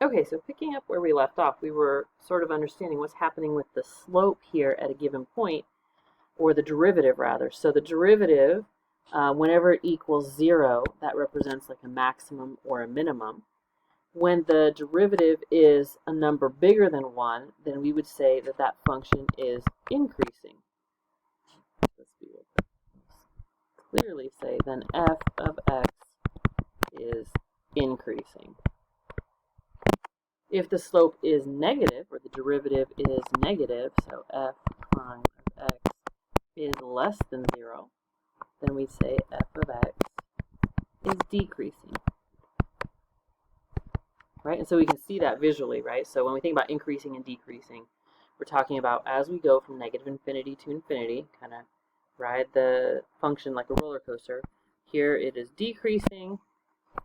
Okay, so picking up where we left off, we were sort of understanding what's happening with the slope here at a given point, or the derivative rather. So the derivative, whenever it equals 0, that represents like a maximum or a minimum. When the derivative is a number bigger than 1, then we would say that that function is increasing. Let's clearly say then f of x is increasing. If the slope is negative, or the derivative is negative, so f prime of x is less than 0, then we say f of x is decreasing. Right? And so we can see that visually, right? So when we think about increasing and decreasing, we're talking about as we go from negative infinity to infinity, kind of ride the function like a roller coaster. Here it is decreasing,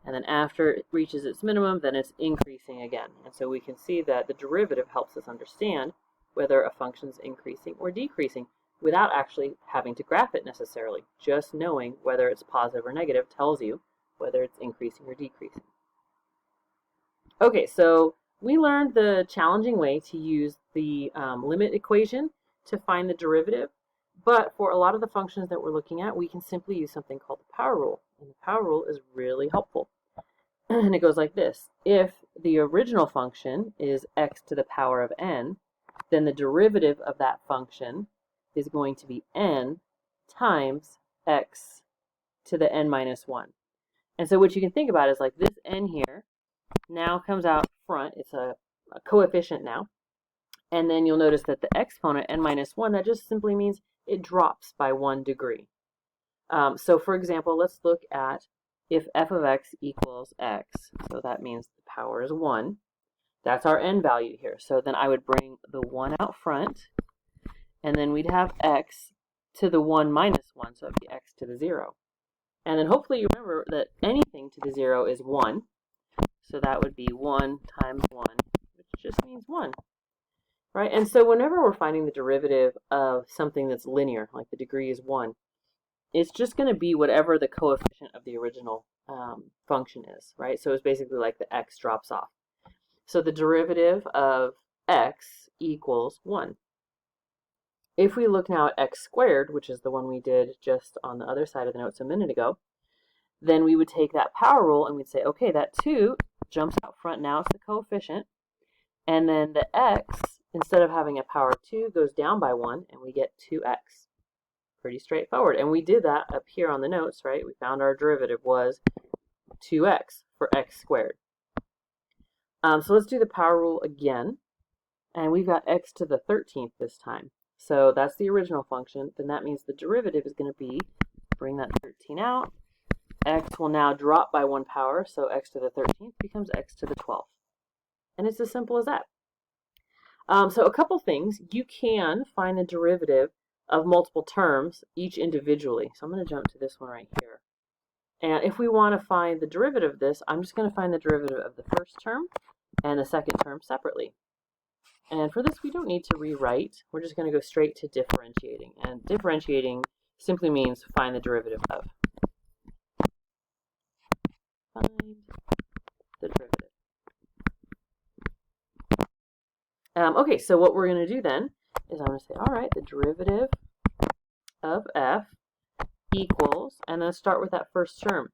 and then after it reaches its minimum, then it's increasing again. And so we can see that the derivative helps us understand whether a function is increasing or decreasing without actually having to graph it necessarily. Just knowing whether it's positive or negative tells you whether it's increasing or decreasing. Okay, so we learned the challenging way to use the limit equation to find the derivative. But for a lot of the functions that we're looking at, we can simply use something called the power rule. And the power rule is really helpful. And it goes like this. If the original function is x to the power of n, then the derivative of that function is going to be n times x to the n minus 1. And so what you can think about is like this n here now comes out front. It's a coefficient now. And then you'll notice that the exponent, n minus 1, that just simply means it drops by 1 degree. So for example, let's look at if f of x equals x. So that means the power is 1. That's our n value here. So then I would bring the 1 out front, and then we'd have x to the 1 minus 1, so it'd be x to the 0. And then hopefully you remember that anything to the 0 is 1. So that would be 1 times 1, which just means 1. Right? And so whenever we're finding the derivative of something that's linear, like the degree is 1, it's just going to be whatever the coefficient of the original function is, right? So it's basically like the x drops off. So the derivative of x equals 1. If we look now at x squared, which is the one we did just on the other side of the notes a minute ago, then we would take that power rule and we'd say, okay, that 2 jumps out front now, it's the coefficient, and then the x, instead of having a power of 2, goes down by 1, and we get 2x. Pretty straightforward. And we did that up here on the notes, right? We found our derivative was 2x for x squared. So let's do the power rule again. And we've got x to the 13th this time. So that's the original function. Then that means the derivative is going to be, bring that 13 out. X will now drop by 1 power, so x to the 13th becomes x to the 12th. And it's as simple as that. So a couple things. You can find the derivative of multiple terms, each individually. So I'm going to jump to this one right here. And if we want to find the derivative of this, I'm just going to find the derivative of the first term and the second term separately. And for this, we don't need to rewrite. We're just going to go straight to differentiating. And differentiating simply means find the derivative of. Find the derivative. Okay, so what we're going to do then is I'm going to say, all right, the derivative of f equals, and then start with that first term.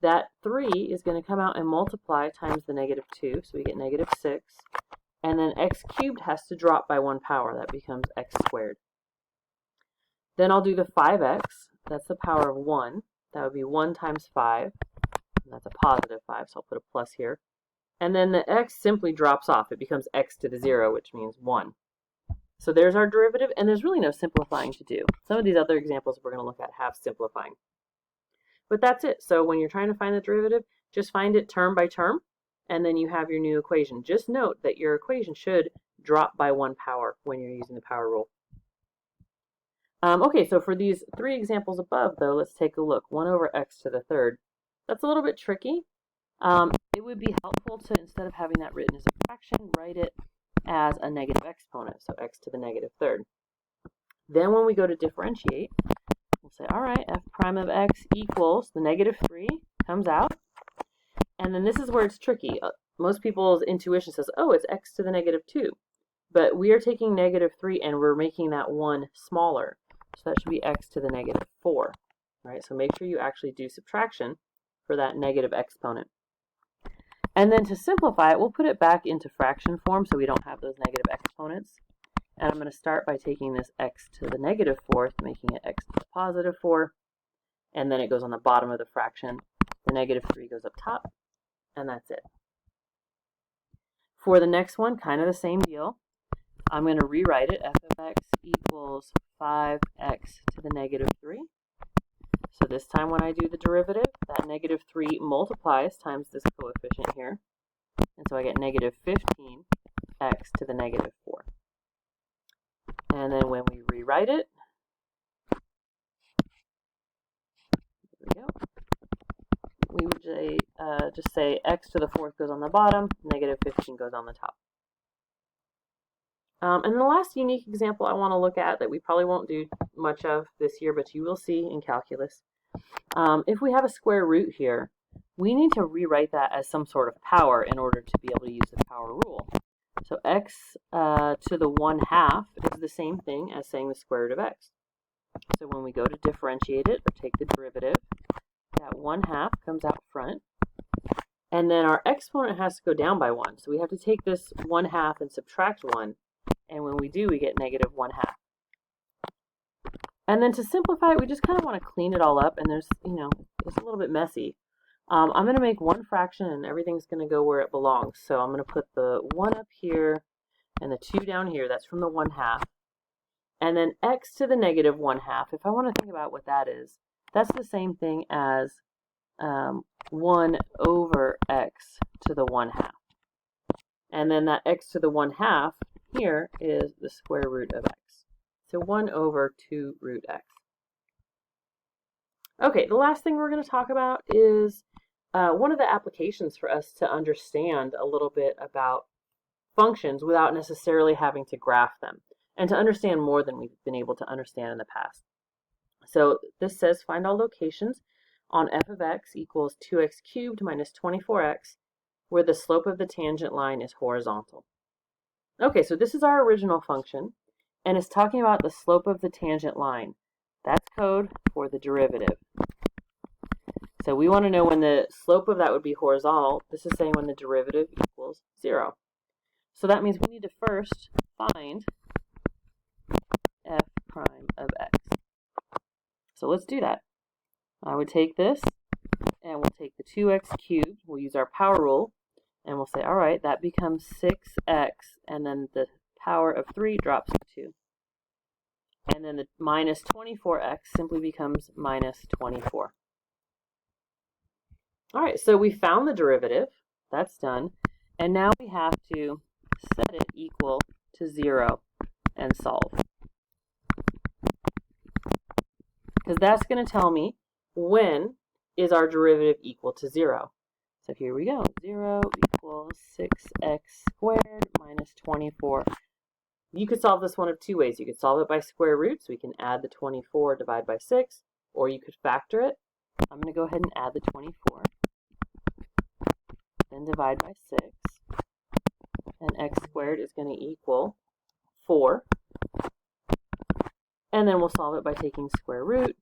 That 3 is going to come out and multiply times the negative 2, so we get negative 6. And then x cubed has to drop by 1 power. That becomes x squared. Then I'll do the 5x. That's the power of 1. That would be 1 times 5. And that's a positive 5, so I'll put a plus here. And then the x simply drops off. It becomes x to the 0, which means 1. So there's our derivative, and there's really no simplifying to do. Some of these other examples we're going to look at have simplifying. But that's it. So when you're trying to find the derivative, just find it term by term, and then you have your new equation. Just note that your equation should drop by 1 power when you're using the power rule. Okay, so for these 3 examples above, though, let's take a look. 1 over x to the 3rd. That's a little bit tricky. It would be helpful to, instead of having that written as a fraction, write it as a negative exponent, so x to the negative 3rd. Then when we go to differentiate, we'll say, all right, f prime of x equals the negative 3 comes out. And then this is where it's tricky. most people's intuition says, oh, it's x to the negative 2. But we are taking negative 3 and we're making that 1 smaller. So that should be x to the negative 4. All right, so make sure you actually do subtraction for that negative exponent. And then to simplify it, we'll put it back into fraction form so we don't have those negative exponents. And I'm going to start by taking this x to the negative 4th, making it x to the positive 4. And then it goes on the bottom of the fraction. The negative 3 goes up top, and that's it. For the next one, kind of the same deal. I'm going to rewrite it. F of x equals 5x to the negative 3. So this time when I do the derivative, that negative 3 multiplies times this coefficient here. And so I get negative 15x to the negative 4. And then when we rewrite it, there we go. We would just say x to the 4th goes on the bottom, negative 15 goes on the top. And the last unique example I want to look at that we probably won't do much of this year, but you will see in calculus. If we have a square root here, we need to rewrite that as some sort of power in order to be able to use the power rule. So x to the 1/2 is the same thing as saying the square root of x. So when we go to differentiate it or take the derivative, that 1/2 comes out front. And then our exponent has to go down by 1. So we have to take this 1/2 and subtract 1. And when we do, we get negative 1/2. And then to simplify it, we just kind of want to clean it all up. And there's, it's a little bit messy. I'm going to make one fraction and everything's going to go where it belongs. So I'm going to put the 1 up here and the 2 down here. That's from the 1/2. And then x to the negative 1/2. If I want to think about what that is, that's the same thing as 1 over x to the 1/2. And then that x to the 1/2 here is the square root of x. So 1 over 2 root x. Okay, the last thing we're going to talk about is one of the applications for us to understand a little bit about functions without necessarily having to graph them, and to understand more than we've been able to understand in the past. So this says find all locations on f of x equals 2x cubed minus 24x, where the slope of the tangent line is horizontal. Okay, so this is our original function, and it's talking about the slope of the tangent line. That's code for the derivative. So we want to know when the slope of that would be horizontal. This is saying when the derivative equals 0. So that means we need to first find f prime of x. So let's do that. I would take this, and we'll take the 2x cubed. We'll use our power rule, and we'll say, all right, that becomes 6x, and then the power of 3 drops to 2. And then the minus 24x simply becomes minus 24. All right, so we found the derivative. That's done. And now we have to set it equal to 0 and solve. Because that's going to tell me when is our derivative equal to 0. So here we go. 0 equals 6x squared minus 24. You could solve this one of two ways. You could solve it by square root, so we can add the 24, divide by 6, or you could factor it. I'm going to go ahead and add the 24, then divide by 6, and x squared is going to equal 4. And then we'll solve it by taking square root,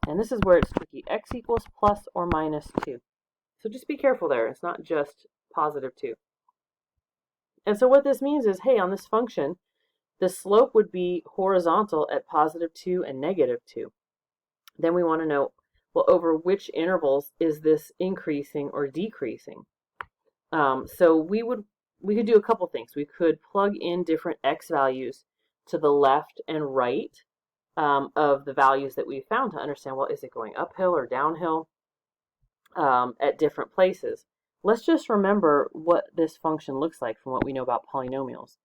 and this is where it's tricky. X equals plus or minus 2. So just be careful there. It's not just positive 2. And so what this means is, hey, on this function, the slope would be horizontal at positive 2 and negative 2. Then we want to know, well, over which intervals is this increasing or decreasing? So we could do a couple things. We could plug in different x values to the left and right of the values that we found to understand, well, is it going uphill or downhill at different places? Let's just remember what this function looks like from what we know about polynomials.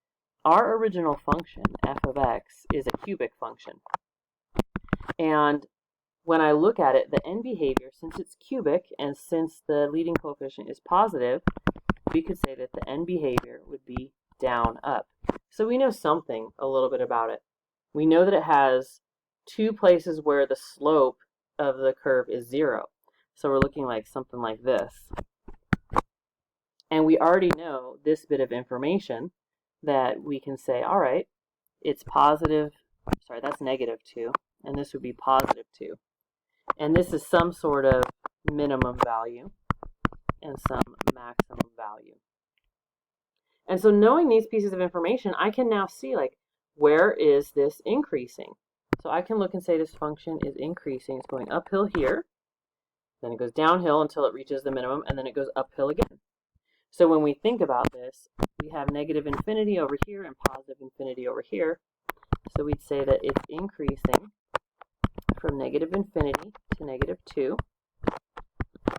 Our original function, f of x, is a cubic function. And when I look at it, the end behavior, since it's cubic and since the leading coefficient is positive, we could say that the end behavior would be down, up. So we know something a little bit about it. We know that it has two places where the slope of the curve is 0. So we're looking like something like this. And we already know this bit of information that we can say, all right, it's positive, sorry, that's -2, and this would be +2. And this is some sort of minimum value and some maximum value. And so knowing these pieces of information, I can now see, like, where is this increasing? So I can look and say this function is increasing. It's going uphill here, then it goes downhill until it reaches the minimum, and then it goes uphill again. So when we think about this, we have -infinity over here and +infinity over here. So we'd say that it's increasing from -infinity to -2,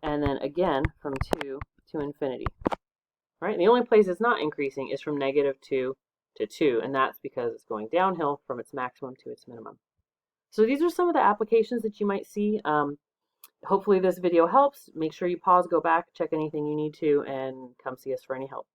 and then again from 2 to infinity. Right? And the only place it's not increasing is from -2 to 2, and that's because it's going downhill from its maximum to its minimum. So these are some of the applications that you might see. Hopefully this video helps. Make sure you pause, go back, check anything you need to, and come see us for any help.